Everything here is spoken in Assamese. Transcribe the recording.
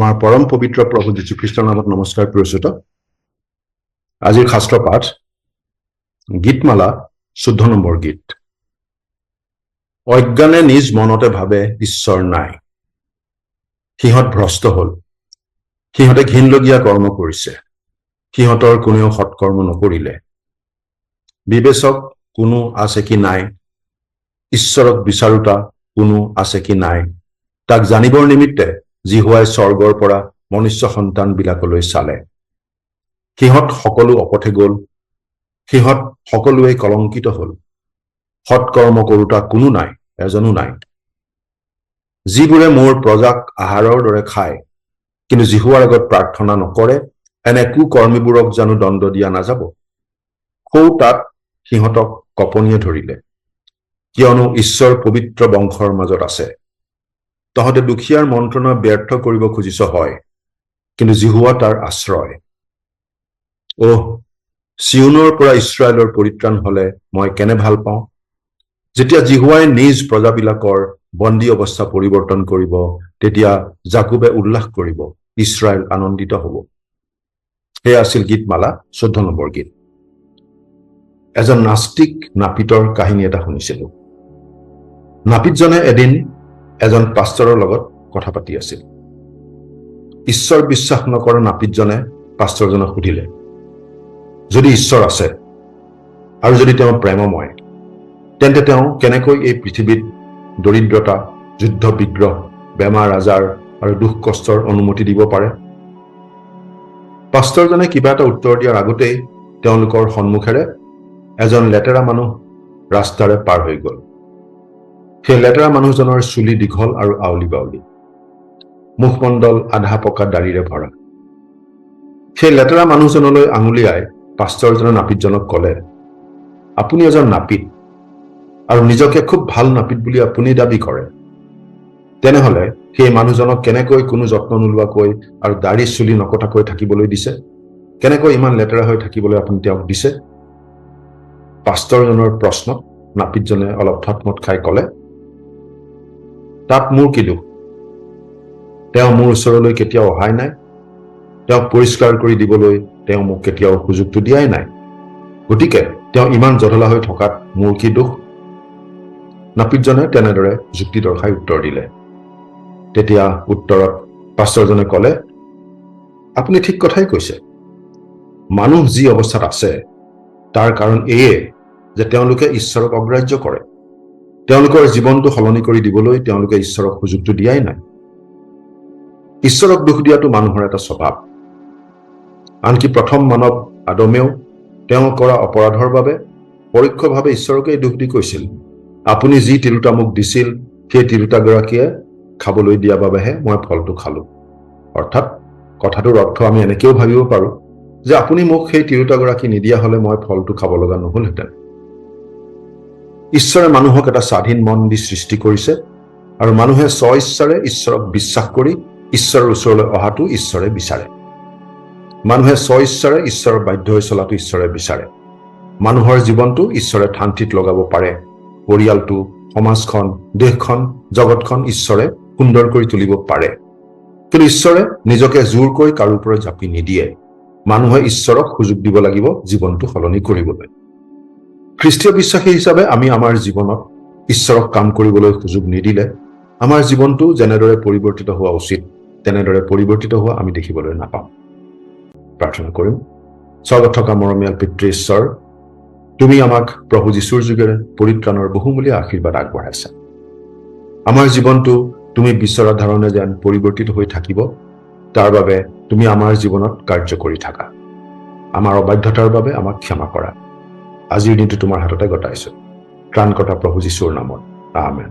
আমাৰ পৰম পবিত্ৰ প্ৰভু যীশুখ্ৰীষ্টৰ নামত নমস্কাৰ প্ৰিয়শ্ৰোতা। আজিৰ শাস্ত্ৰ পাঠ গীতমালা 14 নম্বৰ গীত। অজ্ঞানে নিজ মনতে ভাবে ঈশ্বৰ নাই, সিহঁত ভ্ৰষ্ট হল, সিহঁতে ঘিনলগীয়া কৰ্ম কৰিছে, সিহঁতৰ কোনেও সৎকৰ্ম নকৰিলে। বিবেচক কোনো আছে কি নাই, ঈশ্বৰক বিচাৰোতা কোনো আছে কি নাই, তাক জানিবৰ নিমিত্তে জিহুৱাই স্বৰ্গৰ পৰা মনুষ্য সন্তান বিলাকলৈ চালে। সিহঁত সকলো অপথে গল, সিহঁত সকলোৱে কলংকিত হল, সৎকৰ্ম কৰোতা কোনো নাই, এজনো নাই। যিবোৰে মোৰ প্ৰজাক আহাৰৰ দৰে খায়, কিন্তু জিহুৱাৰ আগত প্ৰাৰ্থনা নকৰে, এনে কুকৰ্মীবোৰক জানো দণ্ড দিয়া নাযাব? সৌ তাত সিহঁতক কপনিয়ে ধৰিলে, কিয়নো ঈশ্বৰ পবিত্ৰ বংশৰ মাজত আছে। তহঁতে দুখীয়াৰ মন্ত্ৰণা ব্যৰ্থ কৰিব খুজিছ হয়, কিন্তু জিহুৱা তাৰ আশ্ৰয়। চিউনৰ পৰা ইছৰাইলৰ পৰিত্ৰাণ হলে মই কেনে ভাল পাওঁ। যেতিয়া জিহুৱাই নিজ প্ৰজাবিলাকৰ বন্দী অৱস্থা পৰিৱৰ্তন কৰিব, তেতিয়া জাকুবে উল্লাস কৰিব, ইছৰাইল আনন্দিত হব। সেয়া আছিল গীতমালা 14 নম্বৰ গীত। এজন নাস্তিক নাপিতৰ কাহিনী এটা শুনিছিলো। নাপিতজনে এদিন এজন পাষ্টৰৰ লগত কথা পাতি আছিল। ঈশ্বৰ বিশ্বাস নকৰা নাপিতজনে পাষ্টৰজনক সুধিলে, যদি ঈশ্বৰ আছে আৰু যদি তেওঁ প্ৰেমময়, তেন্তে তেওঁ কেনেকৈ এই পৃথিৱীত দৰিদ্ৰতা, যুদ্ধ বিগ্ৰহ, বেমাৰ আজাৰ আৰু দুখ কষ্টৰ অনুমতি দিব পাৰে? পাষ্টৰজনে কিবা এটা উত্তৰ দিয়াৰ আগতেই তেওঁলোকৰ সন্মুখেৰে এজন লেতেৰা মানুহ ৰাস্তাৰে পাৰ হৈ গল। সেই লেতেৰা মানুহজনৰ চুলি দীঘল আৰু আউলি বাউলি, মুখমণ্ডল আধা পকা দাড়িৰে ভৰা। সেই লেতেৰা মানুহজনলৈ আঙুলিয়াই পাষ্টৰজনে নাপিতজনক কলে, আপুনি এজন নাপিত আৰু নিজকে খুব ভাল নাপিত বুলি আপুনি দাবী কৰে। তেনেহলে সেই মানুহজনক কেনেকৈ কোনো যত্ন নোলোৱাকৈ আৰু দাড়ি চুলি নকটাকৈ থাকিবলৈ দিছে? কেনেকৈ ইমান লেতেৰা হৈ থাকিবলৈ আপুনি তেওঁক দিছে? পাষ্টৰজনৰ প্ৰশ্নত নাপিতজনে অলপ থতমত খাই কলে, তাত মোৰ কি দোষ? তেওঁ মোৰ ওচৰলৈ কেতিয়াও অহাই নাই, তেওঁক পৰিষ্কাৰ কৰি দিবলৈ তেওঁ মোক কেতিয়াও সুযোগটো দিয়াই নাই। গতিকে তেওঁ ইমান জধলা হৈ থকাত মোৰ কি দোষ? নাপিতজনে তেনেদৰে যুক্তি দৰ্শাই উত্তৰ দিলে। তেতিয়া উত্তৰত পাষ্টৰজনে কলে, আপুনি ঠিক কথাই কৈছে। মানুহ যি অৱস্থাত আছে তাৰ কাৰণ এয়ে যে তেওঁলোকে ঈশ্বৰক অগ্ৰাহ্য কৰে। তেওঁলোকৰ জীৱনটো সলনি কৰি দিবলৈ তেওঁলোকে ঈশ্বৰক সুযোগটো দিয়াই নাই। ঈশ্বৰক দোষ দিয়াটো মানুহৰ এটা স্বভাৱ। আনকি প্ৰথম মানৱ আদমেও তেওঁ কৰা অপৰাধৰ বাবে পৰোক্ষভাৱে ঈশ্বৰকেই দোষ দি কৈছিল, আপুনি যি তিৰোতা মোক দিছিল, সেই তিৰোতাগৰাকীয়ে খাবলৈ দিয়া বাবেহে মই ফলটো খালো। অৰ্থাৎ কথাটোৰ অৰ্থ আমি এনেকেও ভাবিব পাৰো যে আপুনি মোক সেই তিৰোতাগৰাকী নিদিয়া হলে মই ফলটো খাব লগা নহলহেঁতেন। ঈশ্বৰে মানুহক এটা স্বাধীন মন দি সৃষ্টি কৰিছে আৰু মানুহে স্বইচ্ছাৰে ঈশ্বৰক বিশ্বাস কৰি ঈশ্বৰৰ ওচৰলৈ অহাটো ঈশ্বৰে বিচাৰে। মানুহে স্বইচ্ছাৰে ঈশ্বৰৰ বাধ্য হৈ চলাটো ঈশ্বৰে বিচাৰে। মানুহৰ জীৱনটো ঈশ্বৰে থান-থিত লগাব পাৰে। পৰিয়ালটো, সমাজখন, দেশখন, জগতখন ঈশ্বৰে সুন্দৰ কৰি তুলিব পাৰে। কিন্তু ঈশ্বৰে নিজকে জোৰকৈ কাৰো ওপৰত জাপি নিদিয়ে। মানুহে ঈশ্বৰক সুযোগ দিব লাগিব জীৱনটো সলনি কৰিবলৈ। খ্ৰীষ্টীয় বিশ্বাসী হিচাপে আমি আমাৰ জীৱনত ঈশ্বৰক কাম কৰিবলৈ সুযোগ নিদিলে আমাৰ জীৱনটো যেনেদৰে পৰিৱৰ্তিত হোৱা উচিত তেনেদৰে পৰিৱৰ্তিত হোৱা আমি দেখিবলৈ নাপাম। প্ৰাৰ্থনা কৰিম। স্বৰ্গত থকা মৰমীয়াল পিতৃ ঈশ্বৰ, তুমি আমাক প্ৰভু যীশুৰ যোগেৰে পৰিত্ৰাণৰ বহুমূলীয়া আশীৰ্বাদ আগবঢ়াইছা। আমাৰ জীৱনটো তুমি বিচৰা ধৰণে যেন পৰিৱৰ্তিত হৈ থাকিব, তাৰ বাবে তুমি আমাৰ জীৱনত কাৰ্য কৰি থাকা। আমাৰ অবাধ্যতাৰ বাবে আমাক ক্ষমা কৰা। আজিৰ দিনটো তোমাৰ হাততে গতাইছো। ত্ৰাণকৰ্তা প্ৰভু যীশুৰ নামত, আমেন।